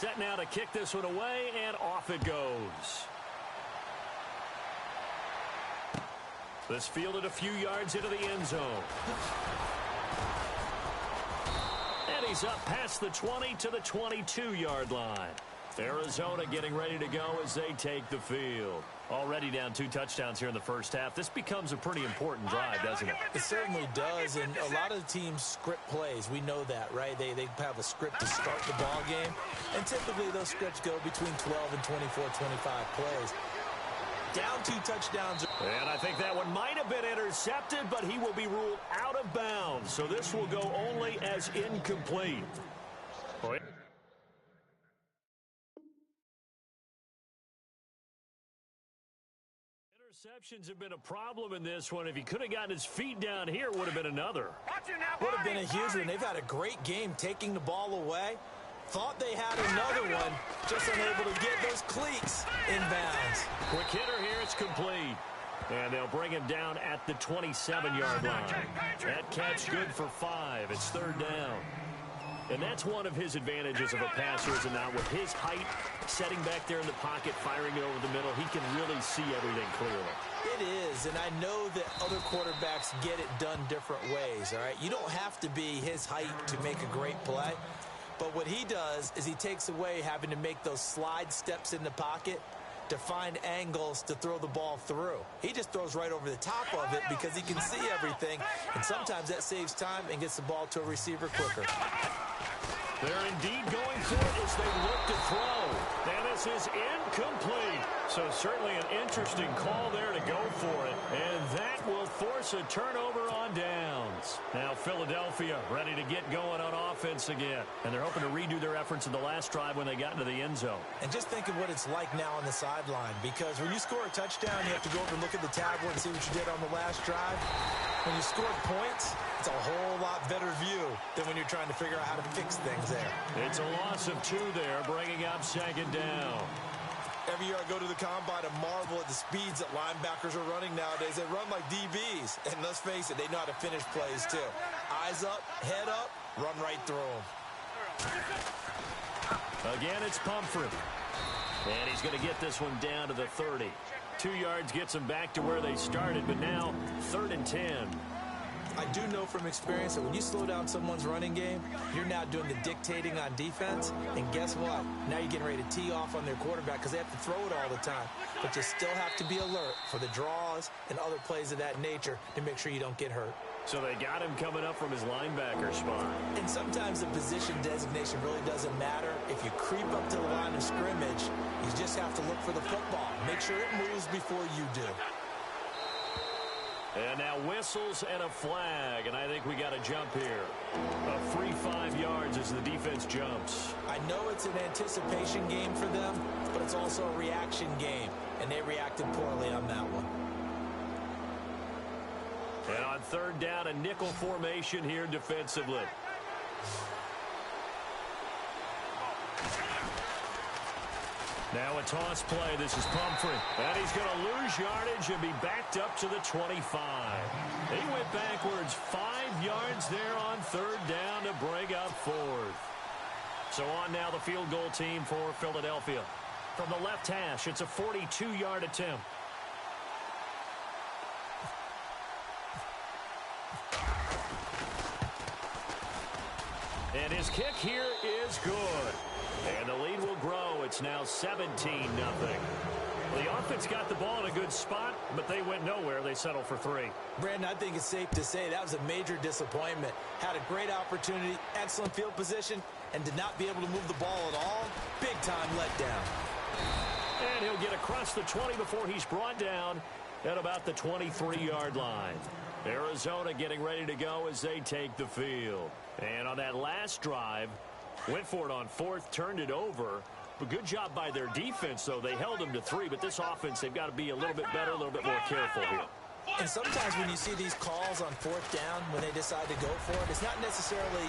set now to kick this one away, and off it goes. This fielded a few yards into the end zone. And he's up past the 20 to the 22-yard line. Arizona getting ready to go as they take the field. Already down 2 touchdowns here in the first half. This becomes a pretty important drive, doesn't it? It certainly does, and a lot of the teams script plays. We know that, right? They have a script to start the ball game, and typically those scripts go between 12 and 24, 25 plays. Down 2 touchdowns. And I think that one might have been intercepted, but he will be ruled out of bounds. So this will go only as incomplete. Interceptions have been a problem in this one. If he could have gotten his feet down here, would have been another. Would have been a huge one. They've had a great game taking the ball away. Thought they had another one, just unable to get those cleats in bounds. Quick hitter here, it's complete. And they'll bring him down at the 27-yard line. That catch good for 5. It's 3rd down. And that's one of his advantages of a passer, is it not? With his height, setting back there in the pocket, firing it over the middle, he can really see everything clearly. It is, and I know that other quarterbacks get it done different ways, all right? You don't have to be his height to make a great play. But what he does is he takes away having to make those slide steps in the pocket to find angles to throw the ball through. He just throws right over the top of it because he can see everything, and sometimes that saves time and gets the ball to a receiver quicker. They're indeed going for it as they look to throw. And this is incomplete. So certainly an interesting call there to go for it. And that will force a turnover on downs. Now Philadelphia ready to get going on offense again. And they're hoping to redo their efforts in the last drive when they got into the end zone. And just think of what it's like now on the sideline. Because when you score a touchdown, you have to go over and look at the tablet and see what you did on the last drive. When you scored points, it's a whole lot better view than when you're trying to figure out how to fix things there. It's a loss of 2 there, bringing up 2nd down. Every year I go to the combine and marvel at the speeds that linebackers are running nowadays. They run like DBs. And let's face it, they know how to finish plays too. Eyes up, head up, run right through them. Again, it's Pumphrey. And he's going to get this one down to the 30. 2 yards gets them back to where they started, but now 3rd and 10. I do know from experience that when you slow down someone's running game, you're now doing the dictating on defense. And guess what? Now you're getting ready to tee off on their quarterback because they have to throw it all the time. But you still have to be alert for the draws and other plays of that nature to make sure you don't get hurt. So they got him coming up from his linebacker spot. And sometimes the position designation really doesn't matter. If you creep up to the line of scrimmage, you just have to look for the football. Make sure it moves before you do. And now whistles and a flag, and I think we got a jump here. A free 5 yards as the defense jumps. I know it's an anticipation game for them, but it's also a reaction game, and they reacted poorly on that one. And on 3rd down, a nickel formation here defensively. Now a toss play. This is Pumphrey. And he's going to lose yardage and be backed up to the 25. He went backwards 5 yards there on 3rd down to bring up 4th. So on now the field goal team for Philadelphia. From the left hash, it's a 42-yard attempt. And his kick here is good. And the lead will grow. It's now 17-0. The offense got the ball in a good spot, but they went nowhere. They settled for 3. Brandon, I think it's safe to say that was a major disappointment. Had a great opportunity, excellent field position, and did not be able to move the ball at all. Big-time letdown. And he'll get across the 20 before he's brought down at about the 23-yard line. Arizona getting ready to go as they take the field. And on that last drive, went for it on 4th, turned it over. But good job by their defense, though. They held them to 3, but this offense, they've got to be a little bit better, a little bit more careful here. And sometimes when you see these calls on 4th down, when they decide to go for it, it's not necessarily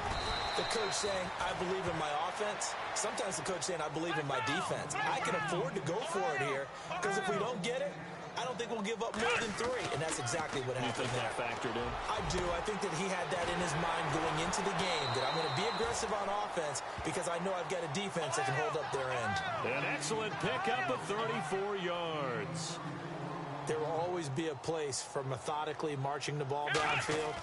the coach saying, I believe in my offense. Sometimes the coach saying, I believe in my defense. I can afford to go for it here, because if we don't get it, I don't think we'll give up more than 3, and that's exactly what happened. You think that factored in? I do. I think that he had that in his mind going into the game, that I'm going to be aggressive on offense because I know I've got a defense that can hold up their end. An excellent pickup of 34 yards. There will always be a place for methodically marching the ball downfield,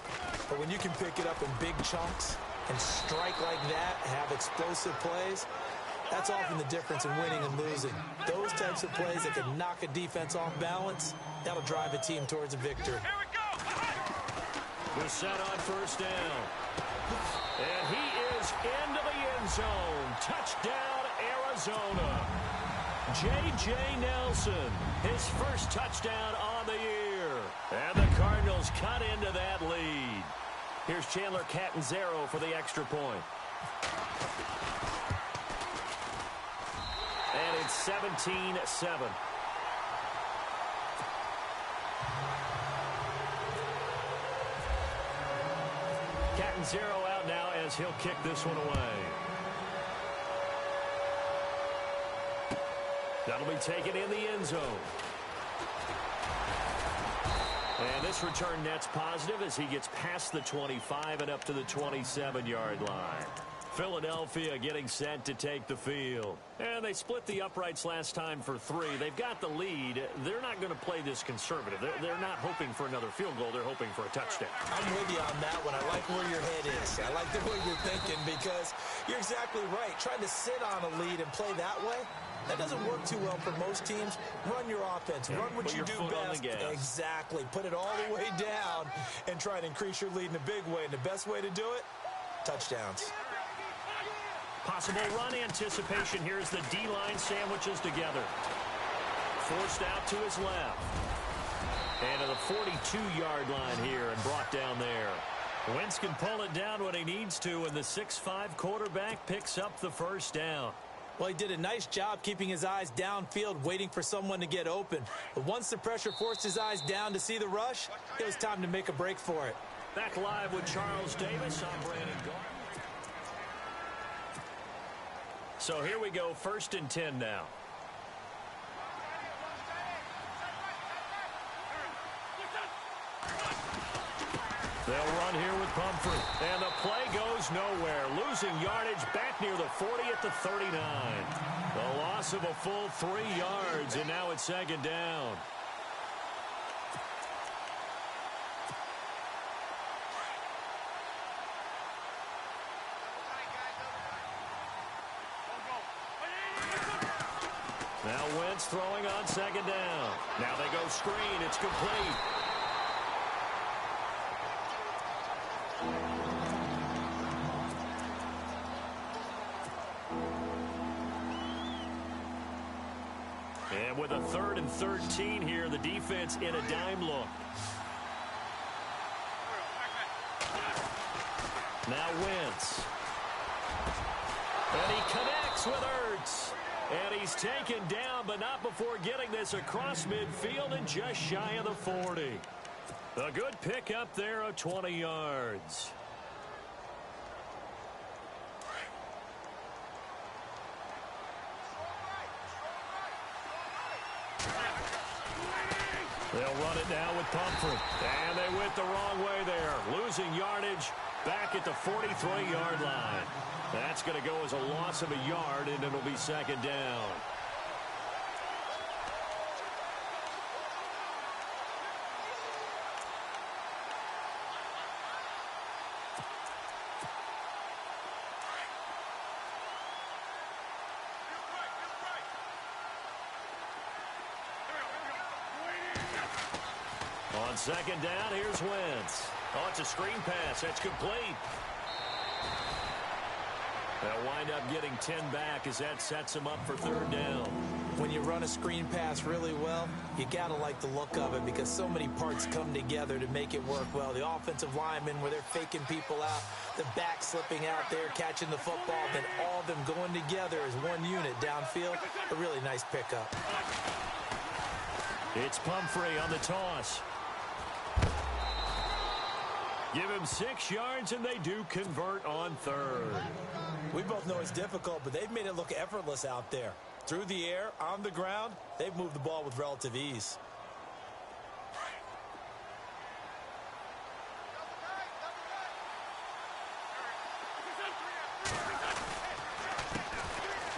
but when you can pick it up in big chunks and strike like that, have explosive plays, that's often the difference in winning and losing. Those types of plays that can knock a defense off balance, that'll drive a team towards a victory. We're set on first down. And he is into the end zone. Touchdown, Arizona. J.J. Nelson, his first touchdown on the year. And the Cardinals cut into that lead. Here's Chandler Catanzaro for the extra point. And it's 17-7. Catanzaro out now as he'll kick this one away. That'll be taken in the end zone. And this return net's positive as he gets past the 25 and up to the 27-yard line. Philadelphia getting set to take the field. And they split the uprights last time for 3. They've got the lead. They're not going to play this conservative. They're not hoping for another field goal. They're hoping for a touchdown. I'm with you on that one. I like where your head is. I like the way you're thinking because you're exactly right. Trying to sit on a lead and play that way, that doesn't work too well for most teams. Run your offense. Run what you do best. Exactly. Put it all the way down and try to increase your lead in a big way. And the best way to do it, touchdowns. Possible run anticipation. Here's the D-line sandwiches together. Forced out to his left. And to the 42-yard line here and brought down there. Wentz can pull it down when he needs to, and the 6'5" quarterback picks up the first down. Well, he did a nice job keeping his eyes downfield, waiting for someone to get open. But once the pressure forced his eyes down to see the rush, it was time to make a break for it. Back live with Charles Davis. I'm Brandon Garden. So here we go, 1st and 10 now. They'll run here with Pumphrey. And the play goes nowhere. Losing yardage back near the 40 at the 39. The loss of a full 3 yards, and now it's 2nd down. Now Wentz throwing on 2nd down. Now they go screen. It's complete. And with a 3rd and 13 here, the defense in a dime look. Now Wentz. And he connects with Ertz. And he's taken down, but not before getting this across midfield and just shy of the 40. A good pickup there of 20 yards. They'll run it now with Pumphrey. And they went the wrong way there. Losing yardage back at the 43-yard line. That's going to go as a loss of a yard, and it'll be 2nd down. On 2nd down, here's Wentz. Oh, it's a screen pass. That's complete. They'll wind up getting 10 back as that sets him up for 3rd down. When you run a screen pass really well, you got to like the look of it because so many parts come together to make it work well. The offensive linemen where they're faking people out, the back slipping out there, catching the football, then all of them going together as one unit downfield. A really nice pickup. It's Pumphrey on the toss. Give him 6 yards, and they do convert on 3rd. We both know it's difficult, but they've made it look effortless out there. Through the air, on the ground, they've moved the ball with relative ease.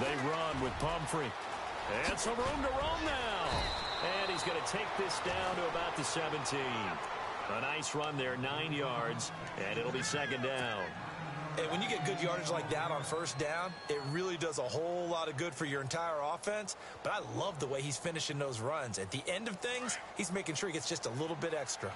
They run with Pumphrey. And some room to roam now. And he's going to take this down to about the 17. A nice run there, 9 yards, and it'll be second down. And when you get good yardage like that on first down, it really does a whole lot of good for your entire offense. But I love the way he's finishing those runs. At the end of things, he's making sure he gets just a little bit extra.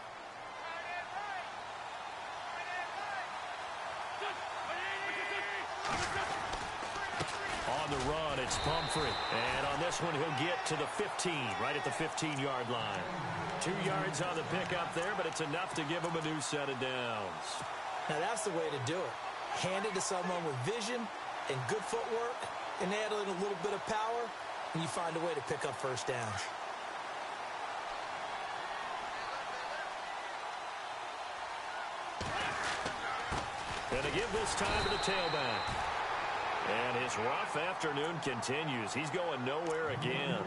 On the run, it's Pumphrey. And on this one, he'll get to the 15, right at the 15-yard line. 2 yards on the pickup there, but it's enough to give him a new set of downs. Now, that's the way to do it. Hand it to someone with vision and good footwork, and add in a little bit of power, and you find a way to pick up first downs. And to give this time to the tailback. And his rough afternoon continues. He's going nowhere again.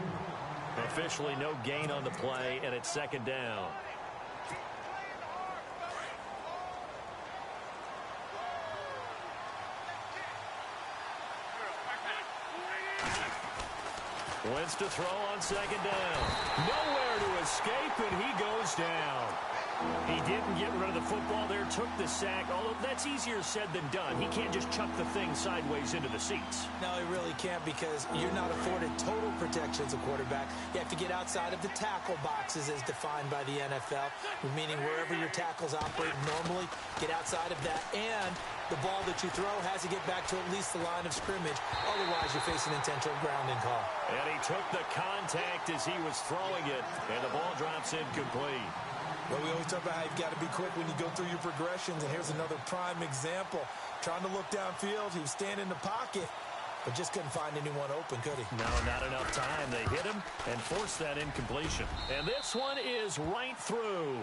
Officially no gain on the play, and it's second down. Wentz to throw on second down. Nowhere to escape, and he goes down. He didn't get rid of the football there, took the sack, although that's easier said than done. He can't just chuck the thing sideways into the seats. No, he really can't, because you're not afforded total protection as a quarterback. You have to get outside of the tackle boxes as defined by the NFL, meaning wherever your tackles operate normally, get outside of that, and the ball that you throw has to get back to at least the line of scrimmage. Otherwise, you're facing intentional grounding call. And he took the contact as he was throwing it, and the ball drops incomplete. Well, we always talk about how you've got to be quick when you go through your progressions, and here's another prime example. Trying to look downfield, he was standing in the pocket, but just couldn't find anyone open, could he? No, not enough time. They hit him and forced that incompletion. And this one is right through.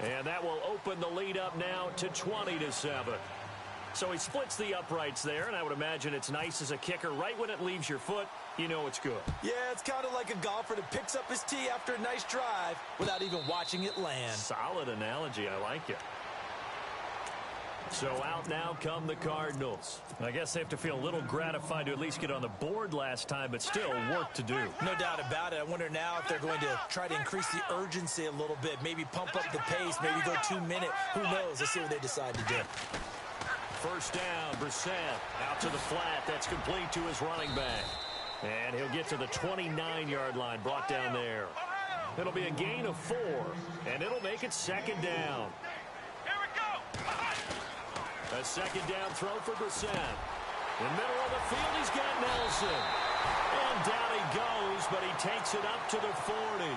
And that will open the lead up now to 20-7. So he splits the uprights there, and I would imagine it's nice as a kicker. Right when it leaves your foot, you know it's good. Yeah, it's kind of like a golfer that picks up his tee after a nice drive without even watching it land. Solid analogy. I like it. So out now come the Cardinals. I guess they have to feel a little gratified to at least get on the board last time, but still work to do. No doubt about it. I wonder now if they're going to try to increase the urgency a little bit, maybe pump up the pace, maybe go 2 minute. Who knows? Let's see what they decide to do. First down, Brissett out to the flat. That's complete to his running back. And he'll get to the 29-yard line, brought down there. It'll be a gain of 4, and it'll make it second down. Here we go. A second down throw for Brissett. In the middle of the field, he's got Nelson. And down he goes, but he takes it up to the 40.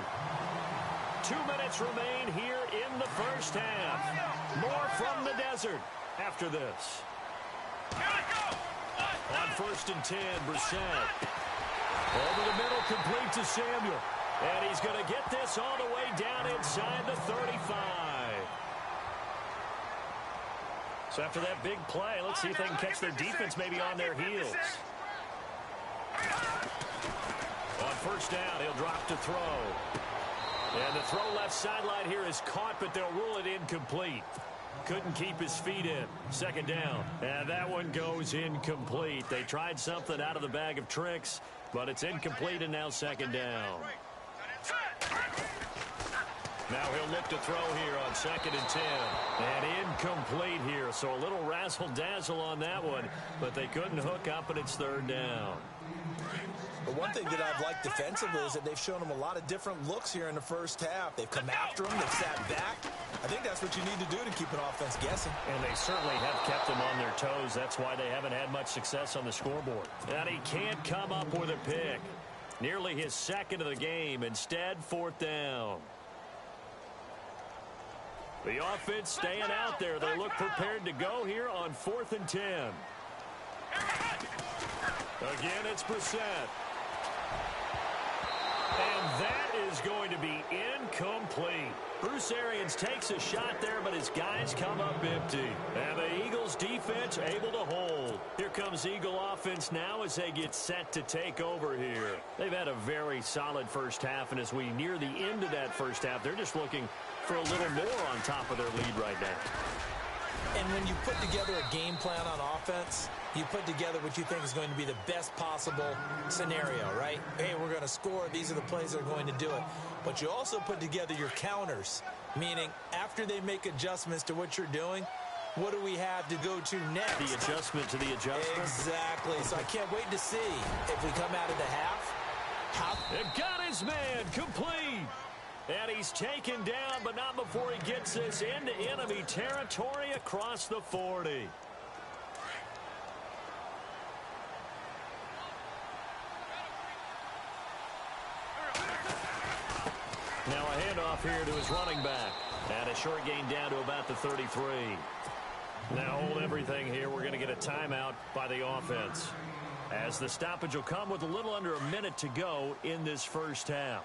2 minutes remain here in the first half. More from the desert after this. On first and 10, Brissett. Over the middle, complete to Samuel. And he's going to get this all the way down inside the 35. So after that big play, let's see if they can catch their defense maybe on their heels. On first down, he'll drop to throw. And the throw left sideline here is caught, but they'll rule it incomplete. Couldn't keep his feet in. Second down. And that one goes incomplete. They tried something out of the bag of tricks, but it's incomplete, and now second down. Now he'll look to throw here on second and 10. And incomplete here. So a little razzle-dazzle on that one, but they couldn't hook up, and it's third down. But one thing that I've liked defensively is that they've shown them a lot of different looks here in the first half. They've come after them. They've sat back. I think that's what you need to do to keep an offense guessing. And they certainly have kept them on their toes. That's why they haven't had much success on the scoreboard. And he can't come up with a pick. Nearly his second of the game. Instead, fourth down. The offense staying out there. They look prepared to go here on 4th and 10. Again, it's Brissett. And that is going to be incomplete. Bruce Arians takes a shot there, but his guys come up empty. And the Eagles defense able to hold. Here comes Eagle offense now as they get set to take over here. They've had a very solid first half, and as we near the end of that first half, they're just looking for a little more on top of their lead right now. And when you put together a game plan on offense, you put together what you think is going to be the best possible scenario, right? Hey, we're going to score. These are the plays that are going to do it. But you also put together your counters, meaning after they make adjustments to what you're doing, what do we have to go to next? The adjustment to the adjustment. Exactly. So I can't wait to see if we come out of the half. They've got his man complete. And he's taken down, but not before he gets this into enemy territory across the 40. Now a handoff here to his running back. And a short gain down to about the 33. Now hold everything here. We're going to get a timeout by the offense, as the stoppage will come with a little under a minute to go in this first half.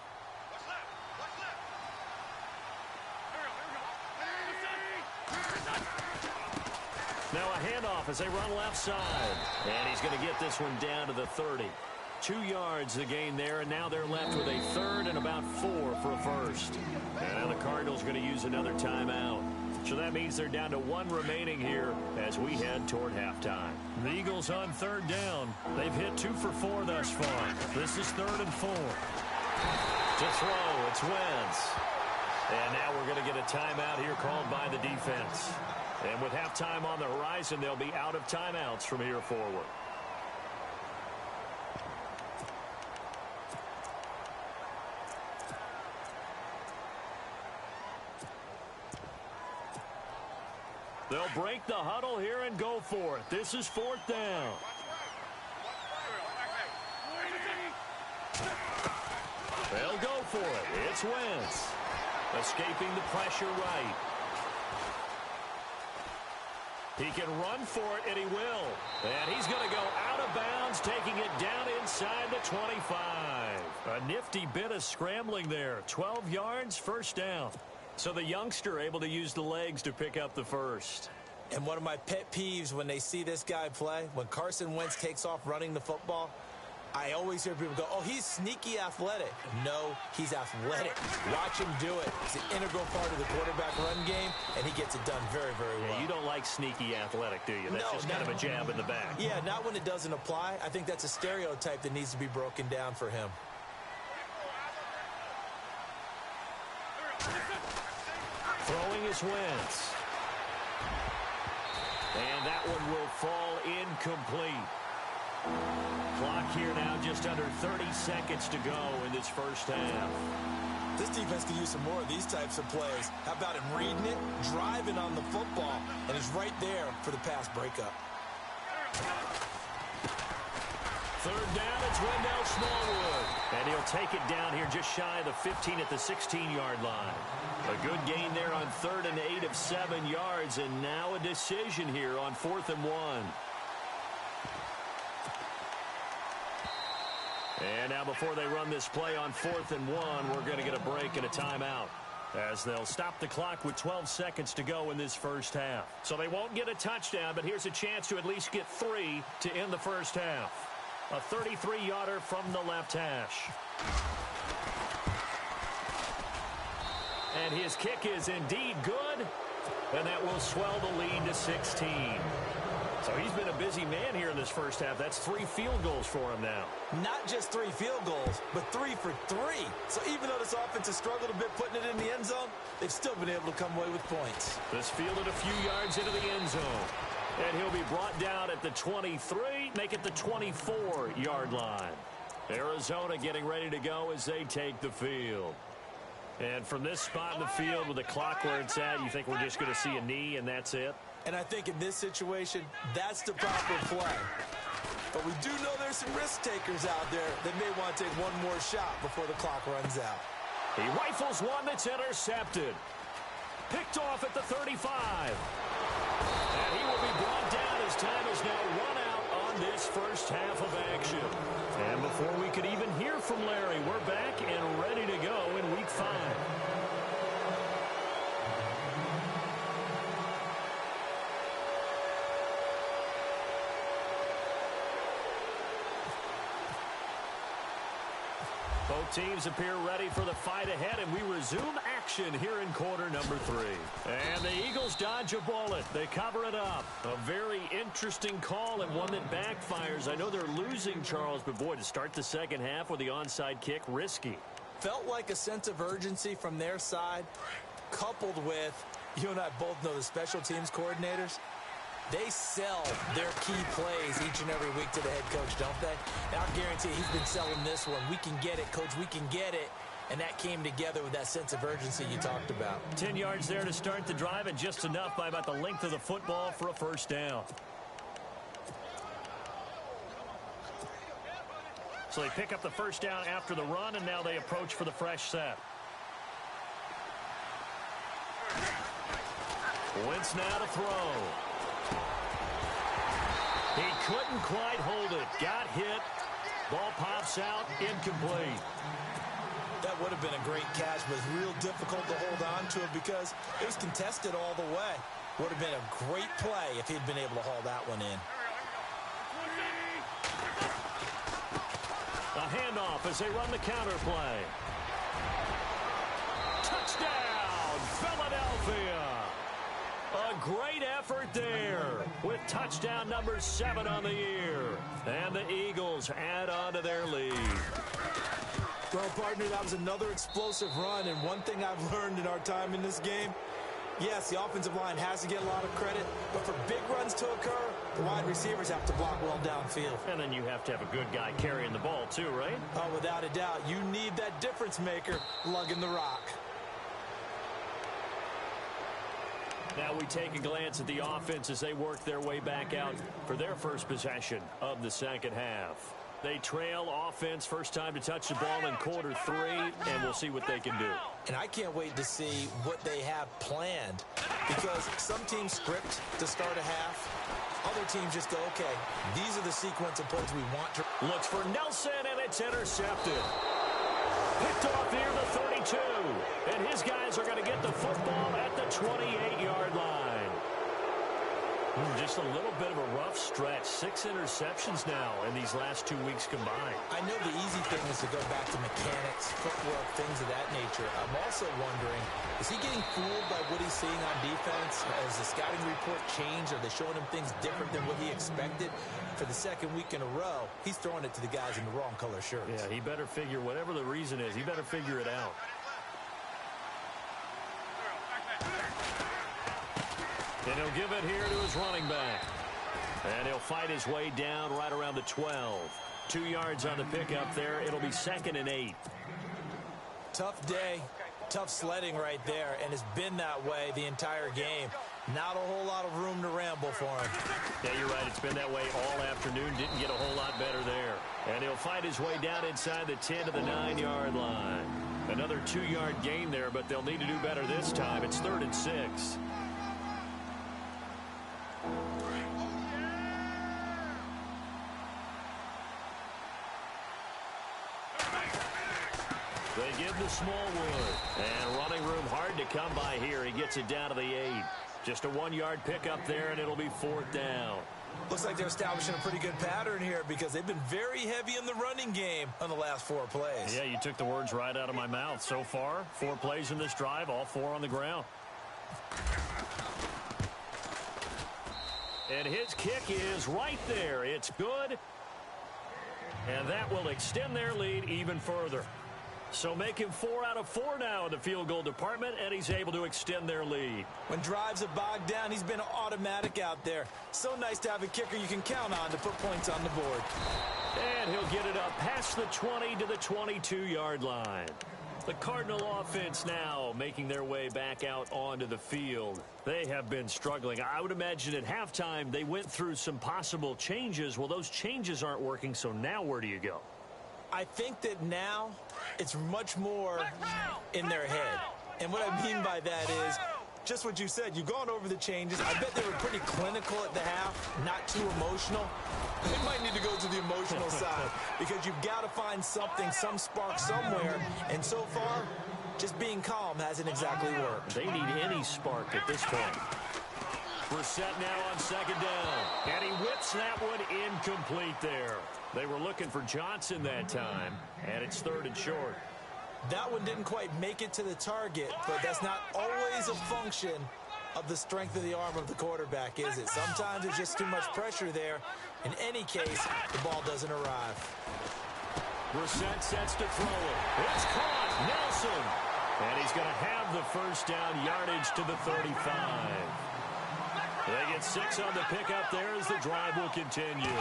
Now a handoff as they run left side. And he's going to get this one down to the 30. 2 yards the gain there, and now they're left with a third and about 4 for a first. And now the Cardinals are going to use another timeout. So that means they're down to 1 remaining here as we head toward halftime. The Eagles on third down. They've hit 2 for 4 thus far. This is 3rd and 4. To throw, it's Wentz. And now we're going to get a timeout here called by the defense. And with halftime on the horizon, they'll be out of timeouts from here forward. They'll break the huddle here and go for it. This is 4th down. They'll go for it. It's Wentz. Escaping the pressure right. He can run for it, and he will. And he's going to go out of bounds, taking it down inside the 25. A nifty bit of scrambling there. 12 yards, first down. So the youngster able to use the legs to pick up the first. And one of my pet peeves when they see this guy play, when Carson Wentz takes off running the football, I always hear people go, oh, he's sneaky athletic. No, he's athletic. Watch him do it. It's an integral part of the quarterback run game, and he gets it done very, very well. Yeah, you don't like sneaky athletic, do you? That's just kind of a jab in the back. Yeah, not when it doesn't apply. I think that's a stereotype that needs to be broken down for him. Throwing is Wentz. And that one will fall incomplete. Clock here now just under 30 seconds to go in this first half. This defense could use some more of these types of plays. How about him reading it, driving on the football, and he's right there for the pass breakup. Third down, it's Wendell Smallwood. And he'll take it down here just shy of the 15 at the 16-yard line. A good gain there on 3rd and 8 of 7 yards, and now a decision here on 4th and 1. And now before they run this play on 4th and 1, we're going to get a break and a timeout, as they'll stop the clock with 12 seconds to go in this first half. So they won't get a touchdown, but here's a chance to at least get 3 to end the first half. A 33-yarder from the left hash. And his kick is indeed good, and that will swell the lead to 16. So he's been a busy man here in this first half. That's 3 field goals for him now. Not just 3 field goals, but 3 for 3. So even though this offense has struggled a bit putting it in the end zone, they've still been able to come away with points. This fielded a few yards into the end zone. And he'll be brought down at the 23, make it the 24-yard line. Arizona getting ready to go as they take the field. And from this spot in the field with the clock where it's at, you think we're just going to see a knee and that's it? And I think in this situation, that's the proper play. But we do know there's some risk takers out there that may want to take one more shot before the clock runs out. He rifles one that's intercepted. Picked off at the 35. And he will be brought down as time is now run out on this first half of action. And before we could even hear from Larry, we're back and ready to go in Week 5. Both teams appear ready for the fight ahead, and we resume action here in quarter number 3. And the Eagles dodge a bullet. They cover it up. A very interesting call and one that backfires. I know they're losing, Charles, but boy, to start the second half with the onside kick, risky. Felt like a sense of urgency from their side, coupled with, you and I both know the special teams coordinators, they sell their key plays each and every week to the head coach, don't they? And I guarantee he's been selling this one. We can get it, coach. We can get it. And that came together with that sense of urgency you talked about. 10 yards there to start the drive, and just enough by about the length of the football for a first down. So they pick up the first down after the run, and now they approach for the fresh set. Wentz now to throw. He couldn't quite hold it. Got hit. Ball pops out. Incomplete. That would have been a great catch, but it's real difficult to hold on to it because it was contested all the way. Would have been a great play if he'd been able to haul that one in. A handoff as they run the counter play. Touchdown, Philadelphia. A great effort there with touchdown number 7 on the year. And the Eagles add on to their lead. Well, partner, that was another explosive run. And one thing I've learned in our time in this game, yes, the offensive line has to get a lot of credit. But for big runs to occur, the wide receivers have to block well downfield. And then you have to have a good guy carrying the ball too, right? Oh, without a doubt. You need that difference maker lugging the rock. Now we take a glance at the offense as they work their way back out for their first possession of the second half. They trail offense, first time to touch the ball in quarter 3, and we'll see what they can do. And I can't wait to see what they have planned, because some teams script to start a half. Other teams just go, okay, these are the sequence of plays we want to. Looks for Nelson, and it's intercepted. Picked off near the 32. And his guys are going to get the football at the 28-yard line. Just a little bit of a rough stretch. 6 interceptions now in these last 2 weeks combined. I know the easy thing is to go back to mechanics, footwork, things of that nature. I'm also wondering, is he getting fooled by what he's seeing on defense? Has the scouting report changed? Are they showing him things different than what he expected? For the second week in a row, he's throwing it to the guys in the wrong color shirts. Yeah, he better figure, whatever the reason is, he better figure it out. And he'll give it here to his running back. And he'll fight his way down right around the 12. 2 yards on the pickup there. It'll be 2nd and 8. Tough day, tough sledding right there, and it's been that way the entire game. Not a whole lot of room to ramble for him. Yeah, you're right. It's been that way all afternoon. Didn't get a whole lot better there. And he'll fight his way down inside the 10 to the 9-yard line. Another 2-yard gain there, but they'll need to do better this time. It's 3rd and 6. They give to Smallwood. And running room hard to come by here. He gets it down to the 8. Just a 1-yard pickup there, and it'll be 4th down. Looks like they're establishing a pretty good pattern here because they've been very heavy in the running game on the last 4 plays. Yeah, you took the words right out of my mouth. So far, 4 plays in this drive, all 4 on the ground. And his kick is right there. It's good. And that will extend their lead even further. So making 4 out of 4 now in the field goal department, and he's able to extend their lead. When drives are bogged down, he's been automatic out there. So nice to have a kicker you can count on to put points on the board. And he'll get it up past the 20 to the 22-yard line. The Cardinal offense now making their way back out onto the field. They have been struggling. I would imagine at halftime they went through some possible changes. Well, those changes aren't working, so now where do you go? I think that now it's much more in their head. And what I mean by that is just what you said. You've gone over the changes. I bet they were pretty clinical at the half, not too emotional. They might need to go to the emotional side because you've got to find something, some spark somewhere. And so far, just being calm hasn't exactly worked. They need any spark at this point. Brissett now on second down. And he whips that one incomplete there. They were looking for Johnson that time, and it's third and short. That one didn't quite make it to the target, but that's not always a function of the strength of the arm of the quarterback, is it? Sometimes there's just too much pressure there. In any case, the ball doesn't arrive. Brissett sets to throw it. It's caught. Nelson. And he's going to have the first down, yardage to the 35. They get 6 on the pickup there as the drive will continue.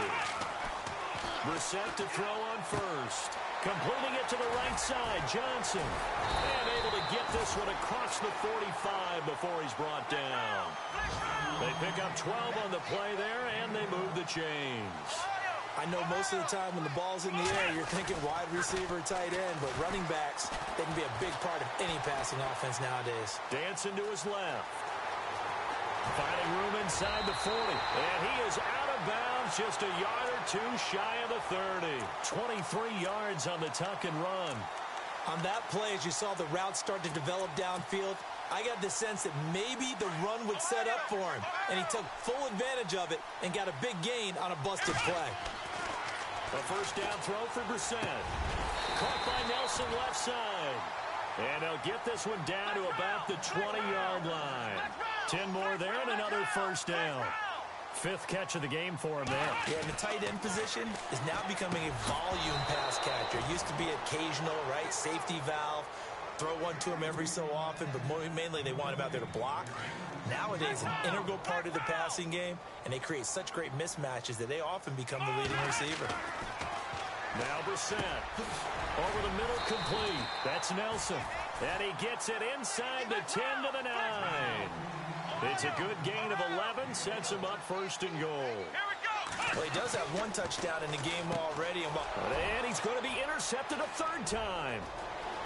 Brissett to throw on first. Completing it to the right side, Johnson. And able to get this one across the 45 before he's brought down. They pick up 12 on the play there, and they move the chains. I know most of the time when the ball's in the air, you're thinking wide receiver, tight end, but running backs, they can be a big part of any passing offense nowadays. Dancing to his left. Finding room inside the 40. And he is out of bounds, just a yard or two shy of the 30. 23 yards on the tuck and run. On that play, as you saw the route start to develop downfield, I got the sense that maybe the run would set up for him. And he took full advantage of it and got a big gain on a busted play. A first down throw for Brissett. Caught by Nelson left side. And they'll get this one down to about the 20-yard line. 10 more there and another first down. 5th catch of the game for him there. Yeah, and the tight end position is now becoming a volume pass catcher. It used to be occasional, right? Safety valve. Throw one to him every so often, but mainly they want him out there to block. Nowadays, an integral part of the passing game, and they create such great mismatches that they often become the leading receiver. Now Brissett. Over the middle, complete. That's Nelson. And he gets it inside the 10 to the 9. It's a good gain of 11, sets him up first and goal. Well, he does have one touchdown in the game already. And he's going to be intercepted a third time.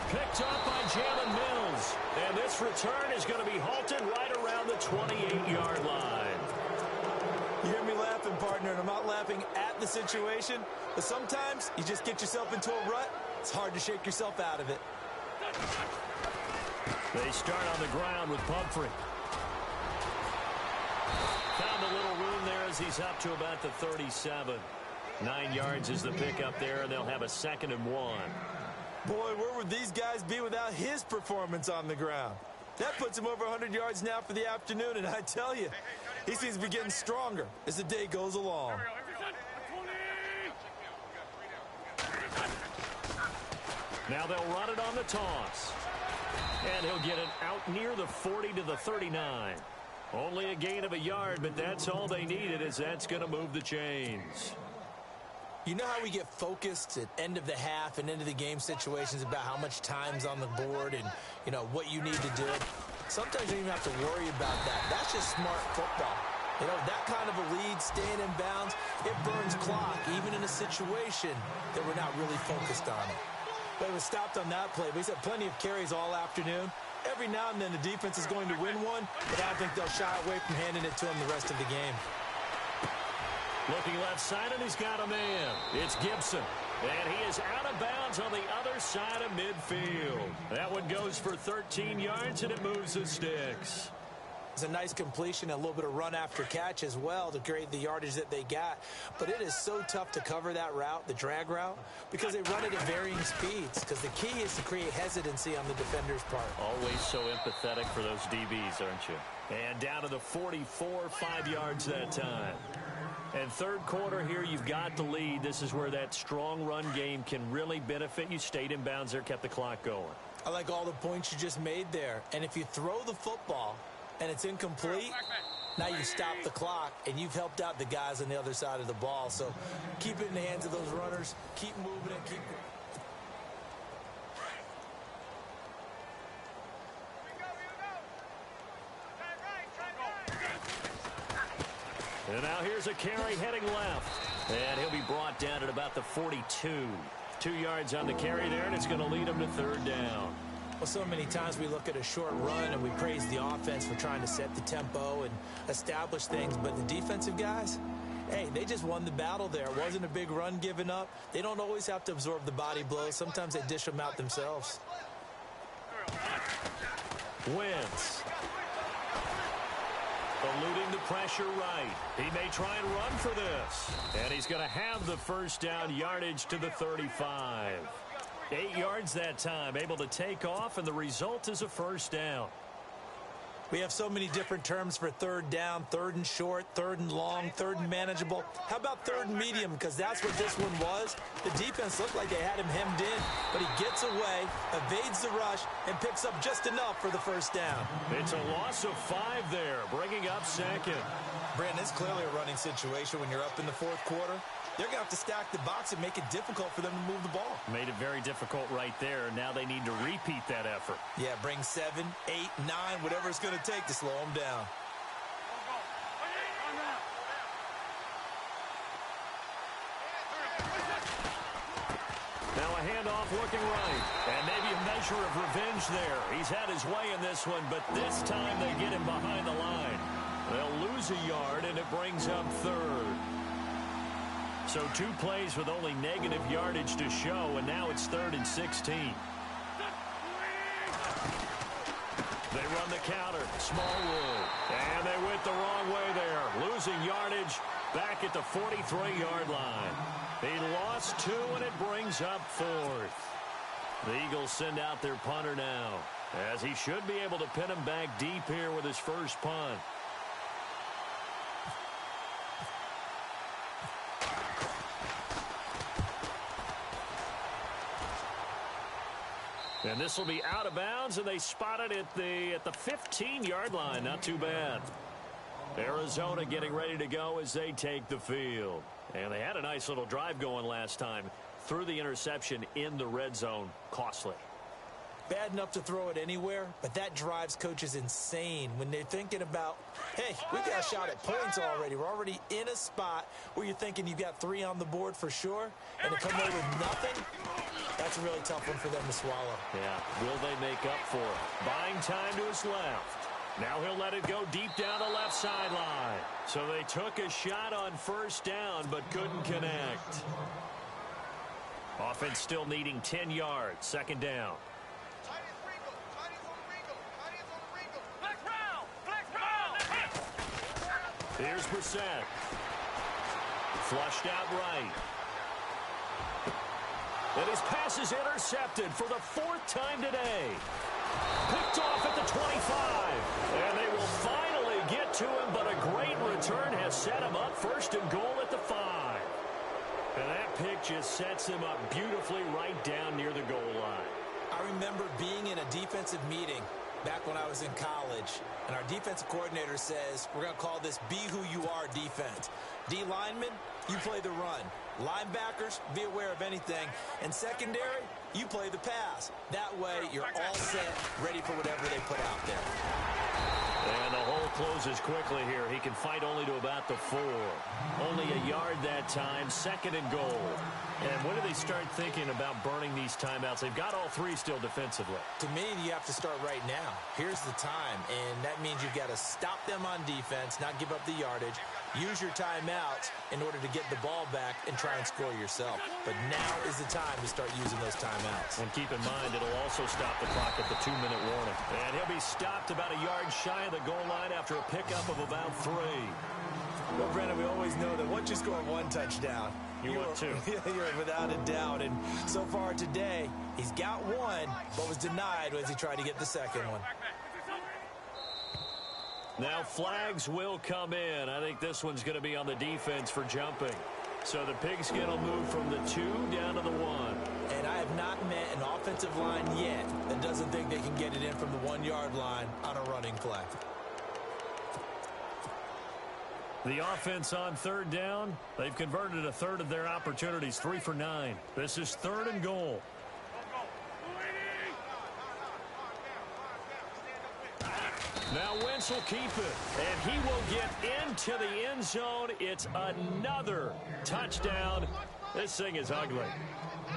Picked up by Jalen Mills. And this return is going to be halted right around the 28-yard line. You hear me laughing, partner, and I'm not laughing at the situation, but sometimes you just get yourself into a rut. It's hard to shake yourself out of it. They start on the ground with Pumphrey. Found a little room there as he's up to about the 37. 9 yards is the pickup there, and they'll have a 2nd and 1. Boy, where would these guys be without his performance on the ground? That puts him over 100 yards now for the afternoon, and I tell you, he seems to be getting stronger as the day goes along. Now they'll run it on the toss. And he'll get it out near the 40 to the 39. Only a gain of a yard, but that's all they needed, as that's going to move the chains. You know how we get focused at end of the half and into the game situations about how much time's on the board and, you know, what you need to do? Sometimes you don't even have to worry about that. That's just smart football. You know, that kind of a lead, staying in bounds, it burns clock, even in a situation that we're not really focused on it. But it was stopped on that play. But he's had plenty of carries all afternoon. Every now and then the defense is going to win one, but I don't think they'll shy away from handing it to him the rest of the game. Looking left side, and he's got a man. It's Gibson. And he is out of bounds on the other side of midfield. That one goes for 13 yards, and it moves the sticks. It's a nice completion, a little bit of run after catch as well to create the yardage that they got. But it is so tough to cover that route, the drag route, because they run it at varying speeds. Because the key is to create hesitancy on the defender's part. Always so empathetic for those DBs, aren't you? And down to the 44, 5 yards that time. And third quarter here, you've got the lead. This is where that strong run game can really benefit you. Stayed in bounds there, kept the clock going. I like all the points you just made there. And if you throw the football and it's incomplete, now you stop the clock, and you've helped out the guys on the other side of the ball. So keep it in the hands of those runners. Keep moving it. Keep it. And now here's a carry heading left. And he'll be brought down at about the 42. 2 yards on the carry there, and it's going to lead him to third down. Well, so many times we look at a short run and we praise the offense for trying to set the tempo and establish things. But the defensive guys, hey, they just won the battle there. It wasn't a big run given up. They don't always have to absorb the body blows. Sometimes they dish them out themselves. Wentz. Eluding the pressure right. He may try and run for this. And he's going to have the first down, yardage to the 35. 8 yards that time, able to take off, and the result is a first down. We have so many different terms for third down, third and short, third and long, third and manageable. How about third and medium? Because that's what this one was. The defense looked like they had him hemmed in, but he gets away, evades the rush, and picks up just enough for the first down. It's a loss of 5 there, bringing up second. Brandon, it's clearly a running situation when you're up in the fourth quarter. They're going to have to stack the box and make it difficult for them to move the ball. Made it very difficult right there. Now they need to repeat that effort. Yeah, bring 7, 8, 9, whatever it's going to take to slow them down. Now a handoff looking right. And maybe a measure of revenge there. He's had his way in this one, but this time they get him behind the line. They'll lose a yard, and it brings up third. So 2 plays with only negative yardage to show, and now it's 3rd and 16. They run the counter. Smallwood. And they went the wrong way there. Losing yardage back at the 43-yard line. He lost 2, and it brings up 4th. The Eagles send out their punter now, as he should be able to pin him back deep here with his first punt. And this will be out of bounds, and they spot it at the 15-yard line. Not too bad. Arizona getting ready to go as they take the field. And they had a nice little drive going last time. Threw the interception in the red zone. Costly. Bad enough to throw it anywhere, but that drives coaches insane when they're thinking about, hey, we've got a shot at points already. We're already in a spot where you're thinking you've got 3 on the board for sure, and to come away with nothing, that's a really tough one for them to swallow. Yeah, will they make up for it? Buying time to his left. Now he'll let it go deep down the left sideline. So they took a shot on first down, but couldn't connect. Offense still needing 10 yards. Second down. Here's Brissett. Flushed out right. And his pass is intercepted for the 4th time today. Picked off at the 25. And they will finally get to him, but a great return has set him up 1st and goal at the 5. And that pick just sets him up beautifully right down near the goal line. I remember being in a defensive meeting back when I was in college, and our defensive coordinator says, we're going to call this Be Who You Are defense. D linemen, you play the run. Linebackers, be aware of anything. And secondary, you play the pass. That way, you're all set, ready for whatever they put out there. And the hole closes quickly here. He can fight only to about the 4. Only a yard that time, 2nd and goal. And when do they start thinking about burning these timeouts? They've got all 3 still defensively. To me, you have to start right now. Here's the time, and that means you've got to stop them on defense, not give up the yardage, use your timeouts in order to get the ball back and try and score yourself. But now is the time to start using those timeouts. And keep in mind, it'll also stop the clock at the 2-minute warning. And he'll be stopped about a yard shy of the goal line after a pickup of about 3. Well, Brandon, we always know that once you score 1 touchdown, you want 2. You're without a doubt. And so far today, he's got 1, but was denied as he tried to get the 2nd one. Now flags will come in. I think this one's going to be on the defense for jumping. So the Pigskin will move from the 2 down to the 1. And I have not met an offensive line yet that doesn't think they can get it in from the 1-yard line on a running play. The offense on 3rd down, they've converted a 1/3 of their opportunities, 3 for 9. This is 3rd and goal. Now Wentz will keep it, and he will get into the end zone. It's another touchdown. This thing is ugly.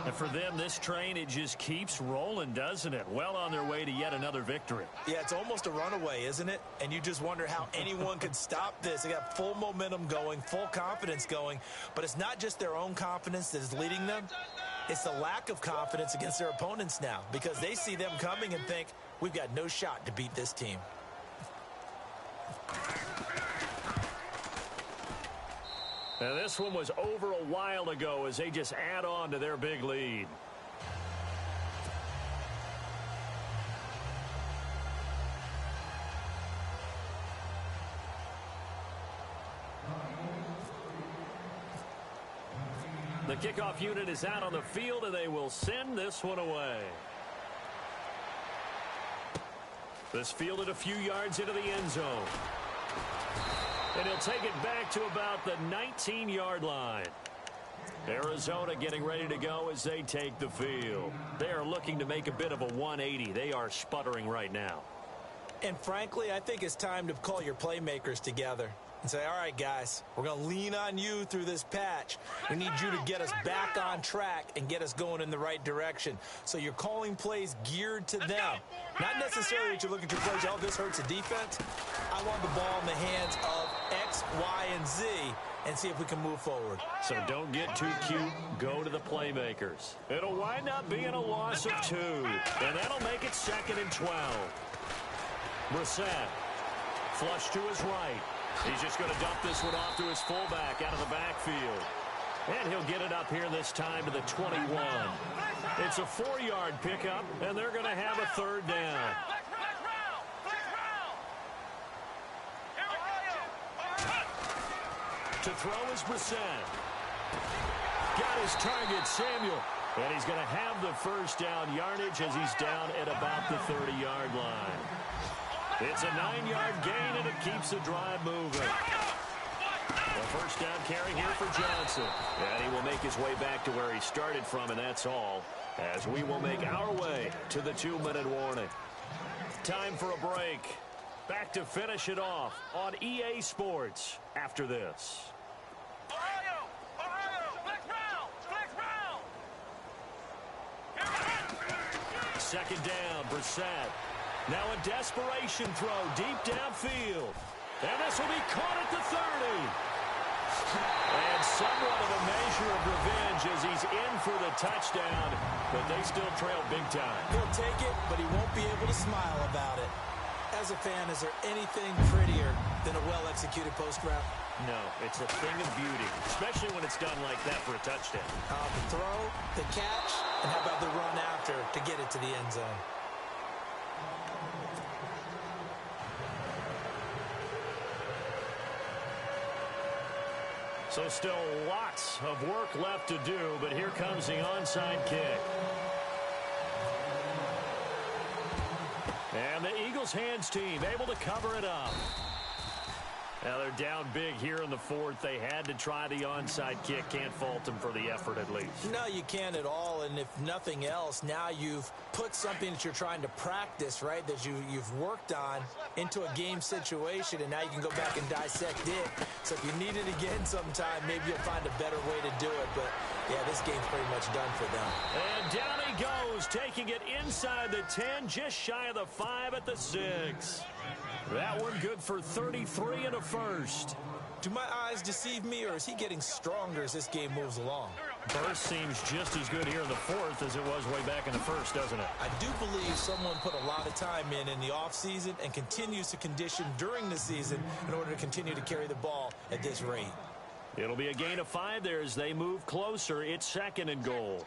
And for them, this train, it just keeps rolling, doesn't it? Well on their way to yet another victory. Yeah, it's almost a runaway, isn't it? And you just wonder how anyone could stop this. They got full momentum going, full confidence going. But it's not just their own confidence that is leading them. It's the lack of confidence against their opponents now, because they see them coming and think, we've got no shot to beat this team. And this one was over a while ago as they just add on to their big lead. The kickoff unit is out on the field, and they will send this one away. This fielded a few yards into the end zone. And he'll take it back to about the 19-yard line. Arizona getting ready to go as they take the field. They are looking to make a bit of a 180. They are sputtering right now. And frankly, I think it's time to call your playmakers together and say, all right, guys, we're going to lean on you through this patch. We need you to get us back on track and get us going in the right direction. So you're calling plays geared to them. Not necessarily that you're looking to plays, oh, this hurts the defense. I want the ball in the hands of X, Y, and Z and see if we can move forward. So don't get too cute. Go to the playmakers. It'll wind up being a loss of 2. And that'll make it 2nd and 12. Brissett, flush to his right. He's just going to dump this one off to his fullback out of the backfield. And he'll get it up here this time to the 21. It's a 4-yard pickup, and they're going to have a 3rd down. To throw is Brissett. Got his target, Samuel. And he's going to have the 1st down yardage as he's down at about the 30-yard line. It's a 9-yard gain, and it keeps the drive moving. A 1st down carry here for Johnson. And he will make his way back to where he started from, and that's all, as we will make our way to the 2-minute warning. Time for a break. Back to finish it off on EA Sports after this. Second down, Brissett. Now a desperation throw deep downfield. And this will be caught at the 30. And somewhat of a measure of revenge as he's in for the touchdown, but they still trail big time. He'll take it, but he won't be able to smile about it. As a fan, is there anything prettier than a well-executed post route? No, it's a thing of beauty, especially when it's done like that for a touchdown. The throw, the catch, and how about the run after to get it to the end zone? So still lots of work left to do, but here comes the onside kick. And the Eagles hands team able to cover it up. Now they're down big here in the 4th. They had to try the onside kick. Can't fault them for the effort at least. No, you can't at all. And if nothing else, now you've put something that you're trying to practice, right, that you've worked on into a game situation, and now you can go back and dissect it. So if you need it again sometime, maybe you'll find a better way to do it. But, yeah, this game's pretty much done for them. And down he goes, taking it inside the 10, just shy of the 5 at the 6. That one good for 33 and a 1st. Do my eyes deceive me, or is he getting stronger as this game moves along? Burst seems just as good here in the 4th as it was way back in the 1st, doesn't it? I do believe someone put a lot of time in the offseason and continues to condition during the season in order to continue to carry the ball at this rate. It'll be a gain of 5 there as they move closer. It's 2nd and goal.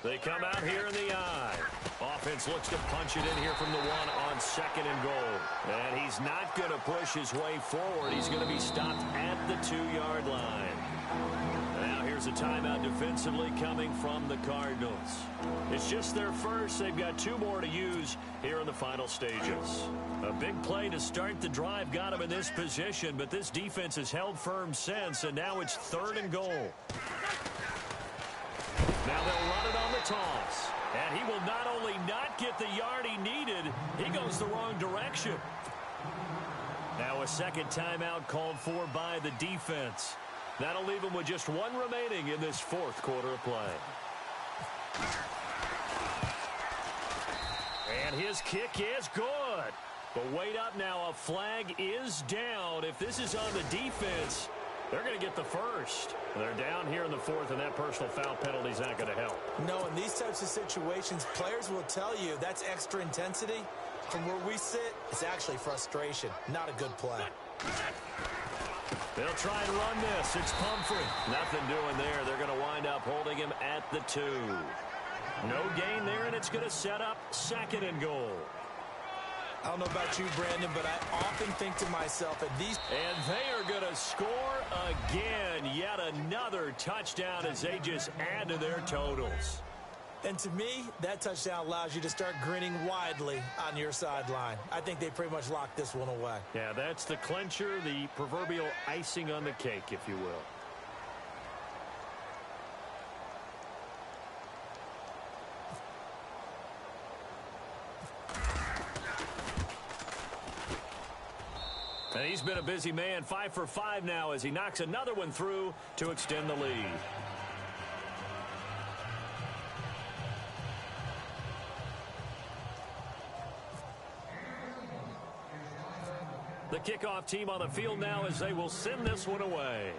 They come out here in the I. Offense looks to punch it in here from the 1 on 2nd and goal. And he's not going to push his way forward. He's going to be stopped at the 2-yard line. Now here's a timeout defensively coming from the Cardinals. It's just their first. They've got 2 more to use here in the final stages. A big play to start the drive got him in this position, but this defense has held firm since, and now it's 3rd and goal. Now they'll run it on the toss. And he will not only not get the yard he needed, he goes the wrong direction. Now a 2nd timeout called for by the defense. That'll leave him with just 1 remaining in this 4th quarter of play. And his kick is good. But wait up now, a flag is down. If this is on the defense, they're going to get the 1st. They're down here in the 4th, and that personal foul penalty is not going to help. No, in these types of situations, players will tell you that's extra intensity. From where we sit, it's actually frustration, not a good play. They'll try and run this. It's Pumphrey. Nothing doing there. They're going to wind up holding him at the 2. No gain there, and it's going to set up 2nd and goal. I don't know about you, Brandon, but I often think to myself at these... And they are going to score again. Yet another touchdown as they just add to their totals. And to me, that touchdown allows you to start grinning widely on your sideline. I think they pretty much locked this one away. Yeah, that's the clincher, the proverbial icing on the cake, if you will. And he's been a busy man, 5 for 5 now as he knocks another one through to extend the lead. The kickoff team on the field now as they will send this one away.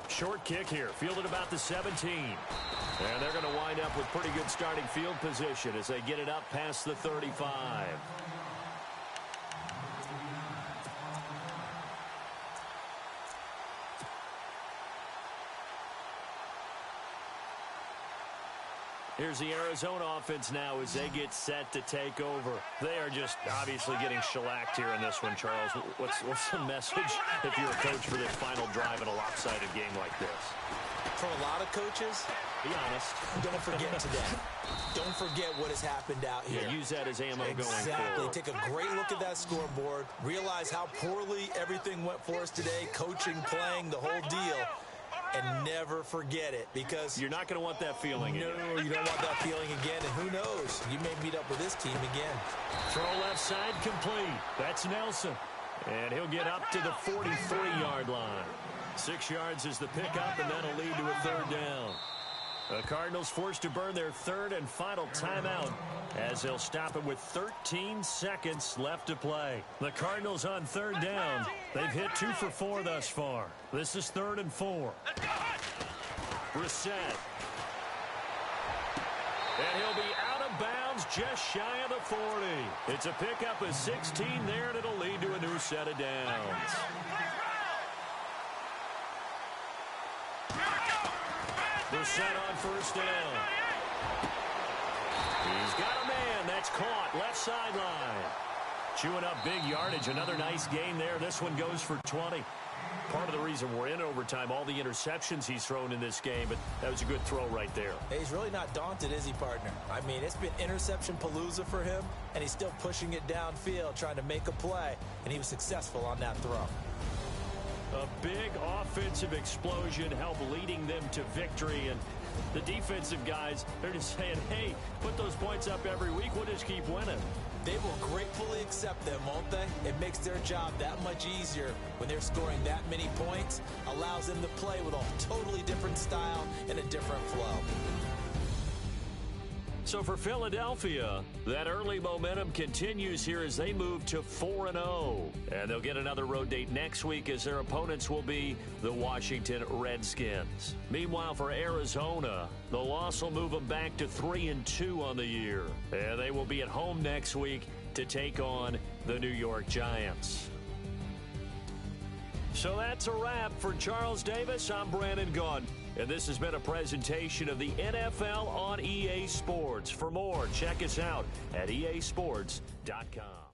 Short kick here, fielded about the 17. And they're going to wind up with pretty good starting field position as they get it up past the 35. Here's the Arizona offense now as they get set to take over. They are just obviously getting shellacked here in this one, Charles. What's the message if you're a coach for this final drive in a lopsided game like this? For a lot of coaches, be honest. Don't forget today. Don't forget what has happened out here. Yeah, use that as ammo going forward. Exactly. Take a great look at that scoreboard. Realize how poorly everything went for us today. Coaching, playing, the whole deal. And never forget it, because you're not going to want that feeling again. No, you don't want that feeling again, and who knows? You may meet up with this team again. Throw left side complete. That's Nelson. And he'll get up to the 43-yard line. 6 yards is the pickup, and that'll lead to a 3rd down. The Cardinals forced to burn their 3rd and final timeout as they'll stop it with 13 seconds left to play. The Cardinals on 3rd down. They've hit 2 for 4 thus far. This is 3rd and 4. Brissett. And he'll be out of bounds just shy of the 40. It's a pickup of 16 there, and it'll lead to a new set of downs. Brissett on 1st down. He's got a man. That's caught. Left sideline. Chewing up big yardage. Another nice gain there. This one goes for 20. Part of the reason we're in overtime, all the interceptions he's thrown in this game, but that was a good throw right there. Hey, he's really not daunted, is he, partner? I mean, it's been interception palooza for him, and he's still pushing it downfield, trying to make a play, and he was successful on that throw. A big offensive explosion helped leading them to victory, and the defensive guys, they're just saying, hey, put those points up every week, we'll just keep winning. They will gratefully accept them, won't they? It makes their job that much easier when they're scoring that many points, allows them to play with a totally different style and a different flow. So for Philadelphia, that early momentum continues here as they move to 4-0. And they'll get another road date next week as their opponents will be the Washington Redskins. Meanwhile, for Arizona, the loss will move them back to 3-2 on the year. And they will be at home next week to take on the New York Giants. So that's a wrap. For Charles Davis, I'm Brandon Gaudin. And this has been a presentation of the NFL on EA Sports. For more, check us out at easports.com.